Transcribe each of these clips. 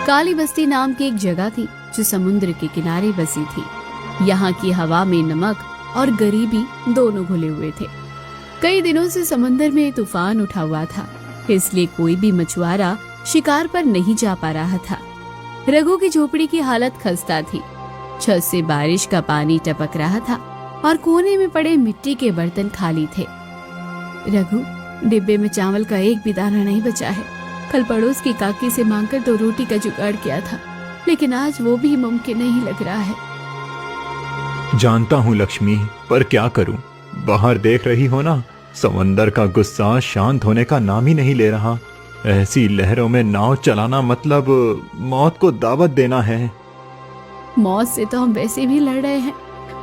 काली बस्ती नाम की एक जगह थी जो समुद्र के किनारे बसी थी। यहाँ की हवा में नमक और गरीबी दोनों घुले हुए थे। कई दिनों से समुद्र में तूफान उठा हुआ था, इसलिए कोई भी मछुआरा शिकार पर नहीं जा पा रहा था। रघु की झोपड़ी की हालत खस्ता थी। छत से बारिश का पानी टपक रहा था और कोने में पड़े मिट्टी के बर्तन खाली थे। रघु, डिब्बे में चावल का एक भी दाना नहीं बचा है। कल पड़ोस की काकी से मांगकर 2 रोटी का जुगाड़ किया था, लेकिन आज वो भी मुमकिन नहीं लग रहा है। जानता हूँ लक्ष्मी, पर क्या करूँ। बाहर देख रही हो ना, समंदर का गुस्सा शांत होने का नाम ही नहीं ले रहा। ऐसी लहरों में नाव चलाना मतलब मौत को दावत देना है। मौत से तो हम वैसे भी लड़ रहे हैं।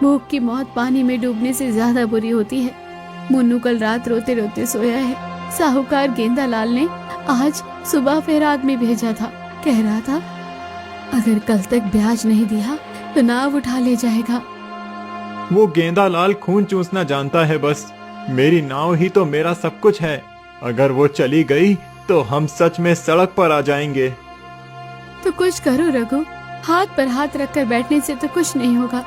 भूख की मौत पानी में डूबने से ज्यादा बुरी होती है। मुन्नू कल रात रोते रोते सोया है। साहूकार गेंदा लाल ने आज सुबह फिर आदमी भेजा था। कह रहा था अगर कल तक ब्याज नहीं दिया तो नाव उठा ले जाएगा। वो गेंदा लाल खून चूसना जानता है बस। मेरी नाव ही तो मेरा सब कुछ है। अगर वो चली गई तो हम सच में सड़क पर आ जाएंगे। तो कुछ करो रघु, हाथ पर हाथ रखकर बैठने से तो कुछ नहीं होगा।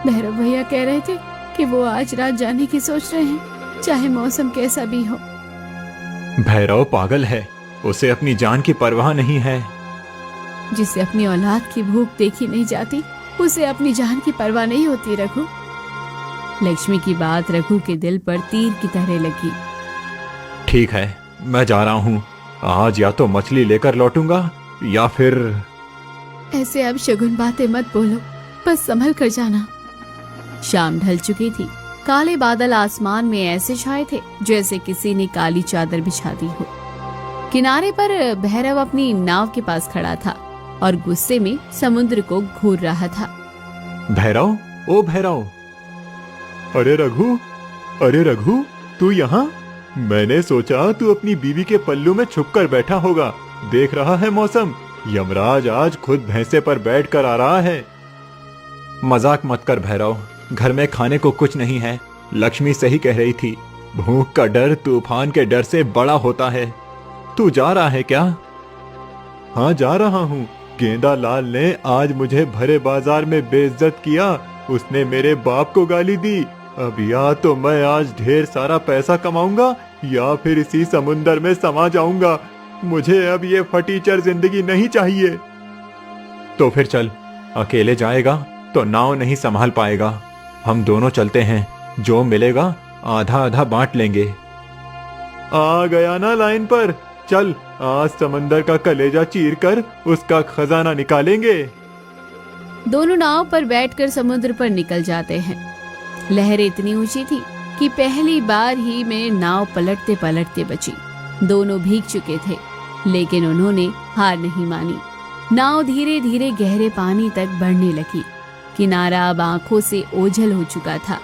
भैरव भैया कह रहे थे कि वो आज रात जाने की सोच रहे हैं, चाहे मौसम कैसा भी हो। भैरव पागल है, उसे अपनी जान की परवाह नहीं है। जिसे अपनी औलाद की भूख देखी नहीं जाती, उसे अपनी जान की परवाह नहीं होती। रघु, लक्ष्मी की बात रघु के दिल पर तीर की तरह लगी। ठीक है, मैं जा रहा हूँ। आज या तो मछली लेकर लौटूंगा या फिर। ऐसे अब शगुन बातें मत बोलो, बस संभल कर जाना। शाम ढल चुकी थी। काले बादल आसमान में ऐसे छाए थे जैसे किसी ने काली चादर बिछा दी हो। किनारे पर भैरव अपनी नाव के पास खड़ा था और गुस्से में समुद्र को घूर रहा था। भैरव, ओ भैरव। अरे रघु, तू यहाँ? मैंने सोचा तू अपनी बीवी के पल्लू में छुपकर बैठा होगा। देख रहा है मौसम, यमराज आज खुद भैंसे पर बैठकर आ रहा है। मजाक मत कर भैरव, घर में खाने को कुछ नहीं है। लक्ष्मी सही कह रही थी, भूख का डर तूफान के डर से बड़ा होता है। तू जा रहा है क्या? हाँ, जा रहा हूँ। गेंदा लाल ने आज मुझे भरे बाजार में बेइज्जत किया। उसने मेरे बाप को गाली दी। अब या तो मैं आज ढेर सारा पैसा कमाऊंगा या फिर इसी समुंदर में समा जाऊंगा। मुझे अब ये फटीचर जिंदगी नहीं चाहिए। तो फिर चल, अकेले जाएगा तो नाव नहीं संभाल पाएगा। हम दोनों चलते हैं, जो मिलेगा आधा आधा बांट लेंगे। आ गया ना लाइन पर? चल, आज समंदर का कलेजा चीर कर उसका खजाना निकालेंगे। दोनों नाव पर बैठकर समुद्र पर निकल जाते हैं। लहरें इतनी ऊंची थी कि पहली बार ही में नाव पलटते पलटते बची। दोनों भीग चुके थे, लेकिन उन्होंने हार नहीं मानी। नाव धीरे धीरे गहरे पानी तक बढ़ने लगी। किनारा अब आंखों से ओझल हो चुका था।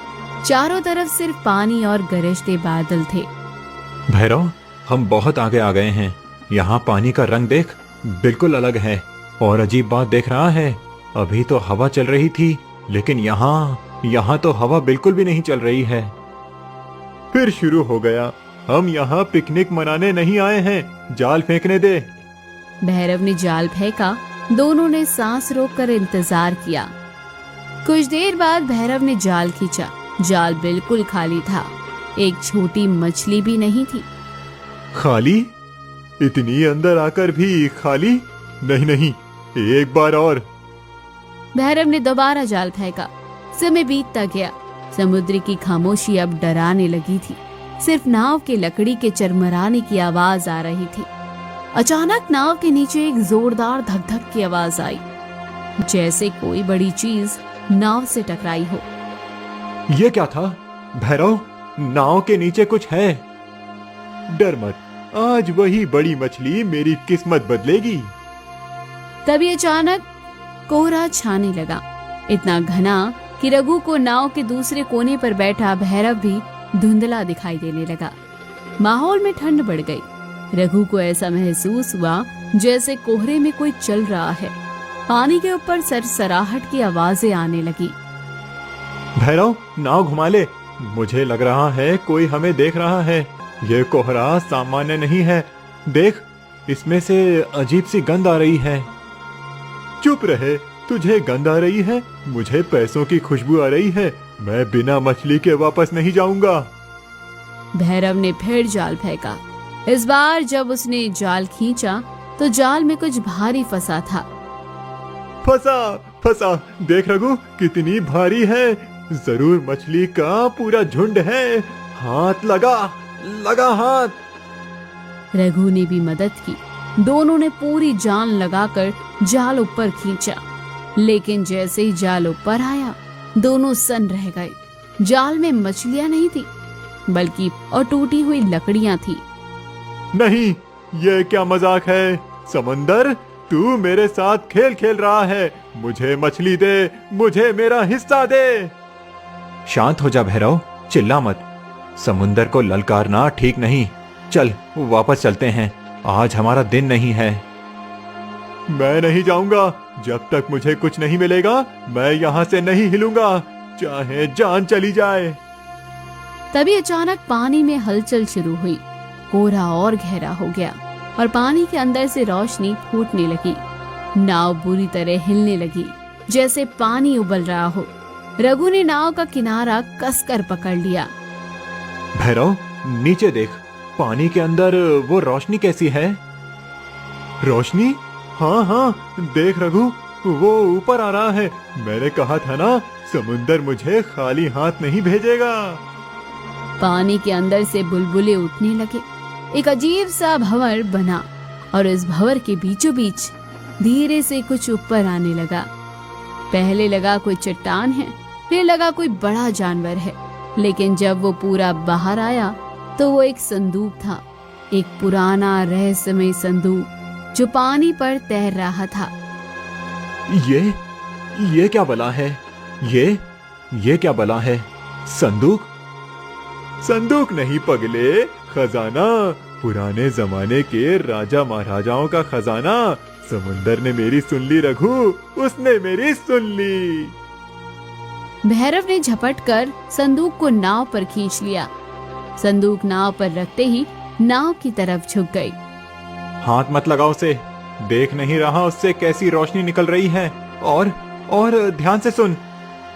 चारों तरफ सिर्फ पानी और गरजते बादल थे। भैरव, हम बहुत आगे आ गए हैं। यहाँ पानी का रंग देख, बिल्कुल अलग है। और अजीब बात देख रहा है, अभी तो हवा चल रही थी, लेकिन यहाँ तो हवा बिल्कुल भी नहीं चल रही है। फिर शुरू हो गया। हम यहाँ पिकनिक मनाने नहीं आए हैं, जाल फेंकने दे। भैरव ने जाल फेंका। दोनों ने सांस रोककर इंतजार किया। कुछ देर बाद भैरव ने जाल खींचा। जाल बिल्कुल खाली था, एक छोटी मछली भी नहीं थी। खाली? इतनी अंदर आकर भी खाली? नहीं, एक बार और। भैरव ने दोबारा जाल फेंका। समय बीतता गया। समुद्र की खामोशी अब डराने लगी थी। सिर्फ नाव के लकड़ी के चरमराने की आवाज आ रही थी। अचानक नाव के नीचे एक जोरदार धक धक की आवाज आई, जैसे कोई बड़ी चीज नाव से टकराई हो। ये क्या था? भैरव, नाव के नीचे कुछ है। डर मत, आज वही बड़ी मछली मेरी किस्मत बदलेगी। तभी अचानक कोहरा छाने लगा, इतना घना कि रघु को नाव के दूसरे कोने पर बैठा भैरव भी धुंधला दिखाई देने लगा। माहौल में ठंड बढ़ गई। रघु को ऐसा महसूस हुआ जैसे कोहरे में कोई चल रहा है। पानी के ऊपर सरसराहट की आवाजें आने लगी। भैरव, नाव घुमा ले। मुझे लग रहा है कोई हमें देख रहा है। ये कोहरा सामान्य नहीं है। देख, इसमें से अजीब सी गंध आ रही है। चुप रहे, तुझे गंध आ रही है, मुझे पैसों की खुशबू आ रही है, मैं बिना मछली के वापस नहीं जाऊंगा। भैरव ने फिर जाल फेंका। इस बार जब उसने जाल खींचा तो जाल में कुछ भारी फंसा था। फंसा फंसा, देख रघु कितनी भारी है, जरूर मछली का पूरा झुंड है, हाथ लगा, लगा हाथ। रघु ने भी मदद की। दोनों ने पूरी जान लगाकर जाल ऊपर खींचा, लेकिन जैसे ही जाल ऊपर आया दोनों सन्न रह गए। जाल में मछलियां नहीं थी, बल्कि और टूटी हुई लकड़ियां थी। नहीं, ये क्या मजाक है? समंदर, तू मेरे साथ खेल खेल रहा है, मुझे मछली दे, मुझे मेरा हिस्सा दे। शांत हो जा भैरव, चिल्ला मत। समुंदर को ललकारना ठीक नहीं। चल वापस चलते हैं, आज हमारा दिन नहीं है। मैं नहीं जाऊंगा, जब तक मुझे कुछ नहीं मिलेगा मैं यहाँ से नहीं हिलूंगा, चाहे जान चली जाए। तभी अचानक पानी में हलचल शुरू हुई। कोहरा और गहरा हो गया और पानी के अंदर से रोशनी फूटने लगी। नाव बुरी तरह हिलने लगी, जैसे पानी उबल रहा हो। रघु ने नाव का किनारा कसकर पकड़ लिया। भैरव, नीचे देख, पानी के अंदर वो रोशनी कैसी है? रोशनी? हाँ हाँ, देख रघु, वो ऊपर आ रहा है। मैंने कहा था ना, समुंदर मुझे खाली हाथ नहीं भेजेगा। पानी के अंदर से बुलबुले उठने लगे। एक अजीब सा भंवर बना और इस भंवर के बीचों बीच धीरे से कुछ ऊपर आने लगा। पहले लगा कोई चट्टान है, फिर लगा कोई बड़ा जानवर है, लेकिन जब वो पूरा बाहर आया तो वो एक संदूक था। एक पुराना रहस्यमय संदूक जो पानी पर तैर रहा था। ये क्या बला है? ये क्या बला है? संदूक? संदूक नहीं पगले, खजाना, पुराने जमाने के राजा महाराजाओं का खजाना। समुंदर ने मेरी सुन ली रघु, उसने मेरी सुन ली। भैरव ने झपट कर संदूक को नाव पर खींच लिया। संदूक नाव पर रखते ही नाव की तरफ झुक गई। हाथ मत लगाओ उसे, देख नहीं रहा उससे कैसी रोशनी निकल रही है। और ध्यान से सुन,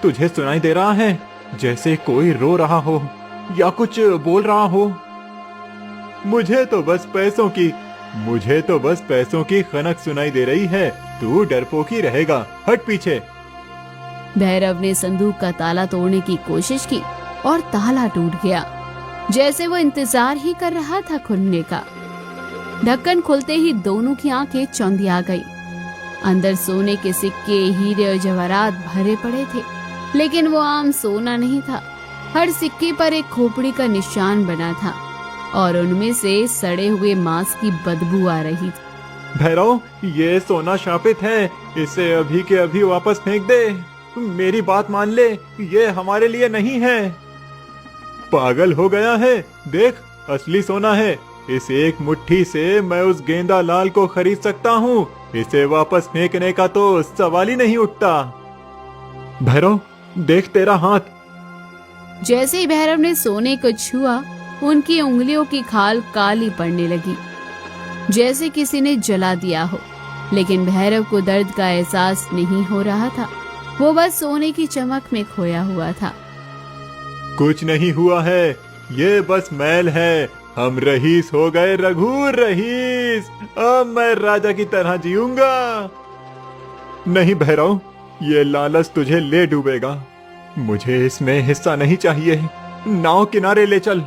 तुझे सुनाई दे रहा है जैसे कोई रो रहा हो या कुछ बोल रहा हो। मुझे तो बस पैसों की खनक सुनाई दे रही है। तू डरपोकी रहेगा, हट पीछे। भैरव ने संदूक का ताला तोड़ने की कोशिश की और ताला टूट गया, जैसे वो इंतजार ही कर रहा था खुलने का। ढक्कन खुलते ही दोनों की आंखें चौंधिया गई। अंदर सोने के सिक्के, हीरे और जवाहरात भरे पड़े थे, लेकिन वो आम सोना नहीं था। हर सिक्के पर एक खोपड़ी का निशान बना था और उनमें से सड़े हुए मांस की बदबू आ रही थी। भैरव, ये सोना शापित है, इसे अभी के अभी वापस फेंक दे। मेरी बात मान ले, ये हमारे लिए नहीं है। पागल हो गया है? देख, असली सोना है। इस एक मुट्ठी से मैं उस गेंदा लाल को खरीद सकता हूँ। इसे वापस फेंकने का तो सवाल ही नहीं उठता। भैरव, देख तेरा हाथ। जैसे ही भैरव ने सोने को छुआ, उनकी उंगलियों की खाल काली पड़ने लगी, जैसे किसी ने जला दिया हो। लेकिन भैरव को दर्द का एहसास नहीं हो रहा था, वो बस सोने की चमक में खोया हुआ था। कुछ नहीं हुआ है, ये बस मैल है। हम रईस हो गए रघु, रईस। अब मैं राजा की तरह जीऊंगा। नहीं भैरव, ये लालच तुझे ले डूबेगा। मुझे इसमें हिस्सा नहीं चाहिए। नाव किनारे ले चल।